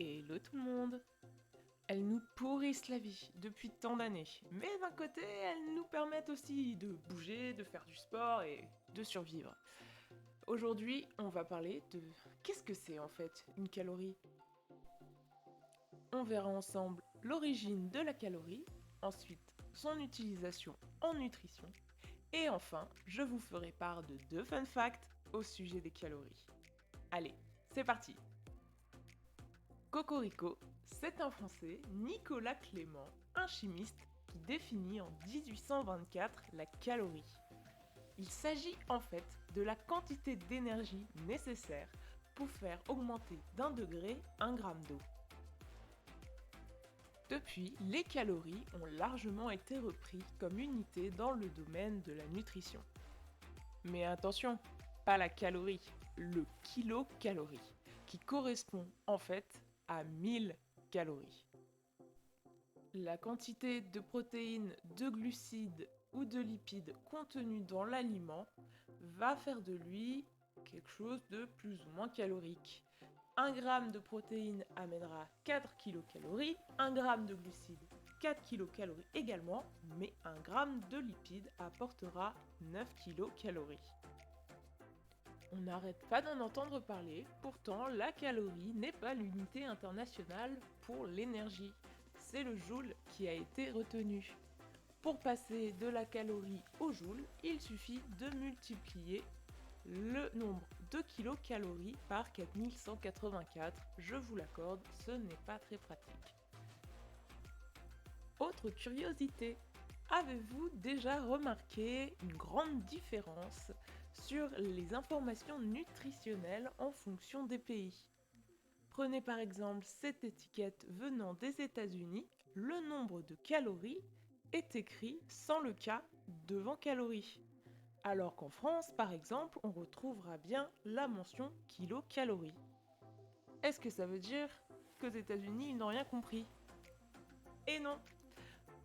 Hello tout le monde! Elles nous pourrissent la vie depuis tant d'années, mais d'un côté, elles nous permettent aussi de bouger, de faire du sport et de survivre. Aujourd'hui, on va parler de qu'est-ce que c'est en fait une calorie? On verra ensemble l'origine de la calorie, ensuite son utilisation en nutrition, et enfin, je vous ferai part de 2 fun facts au sujet des calories. Allez, c'est parti! Cocorico, c'est un Français, Nicolas Clément, un chimiste qui définit en 1824 la calorie. Il s'agit en fait de la quantité d'énergie nécessaire pour faire augmenter d'1 degré 1 gramme d'eau. Depuis, les calories ont largement été repris comme unité dans le domaine de la nutrition. Mais attention, pas la calorie, le kilocalorie, qui correspond en fait à 1000 calories. La quantité de protéines, de glucides ou de lipides contenus dans l'aliment va faire de lui quelque chose de plus ou moins calorique. 1 gramme de protéines amènera 4 kilocalories, 1 gramme de glucides 4 kilocalories également, mais 1 gramme de lipides apportera 9 kilocalories. On n'arrête pas d'en entendre parler, pourtant la calorie n'est pas l'unité internationale pour l'énergie. C'est le joule qui a été retenu. Pour passer de la calorie au joule, il suffit de multiplier le nombre de kilocalories par 4184. Je vous l'accorde, ce n'est pas très pratique. Autre curiosité, avez-vous déjà remarqué une grande différence sur les informations nutritionnelles en fonction des pays? Prenez par exemple cette étiquette venant des États-Unis, le nombre de calories est écrit sans le K devant calories. Alors qu'en France, par exemple, on retrouvera bien la mention kilocalories. Est-ce que ça veut dire qu'aux États-Unis, ils n'ont rien compris? Et non!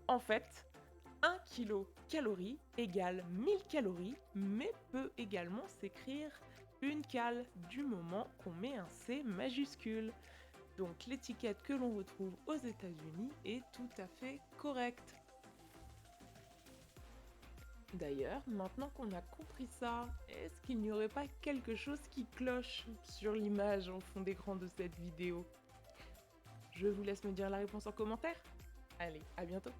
En fait, 1 kilocalorie égale 1000 calories, mais peut également s'écrire une cale du moment qu'on met un C majuscule. Donc l'étiquette que l'on retrouve aux États-Unis est tout à fait correcte. D'ailleurs, maintenant qu'on a compris ça, est-ce qu'il n'y aurait pas quelque chose qui cloche sur l'image en fond d'écran de cette vidéo? Je vous laisse me dire la réponse en commentaire. Allez, à bientôt!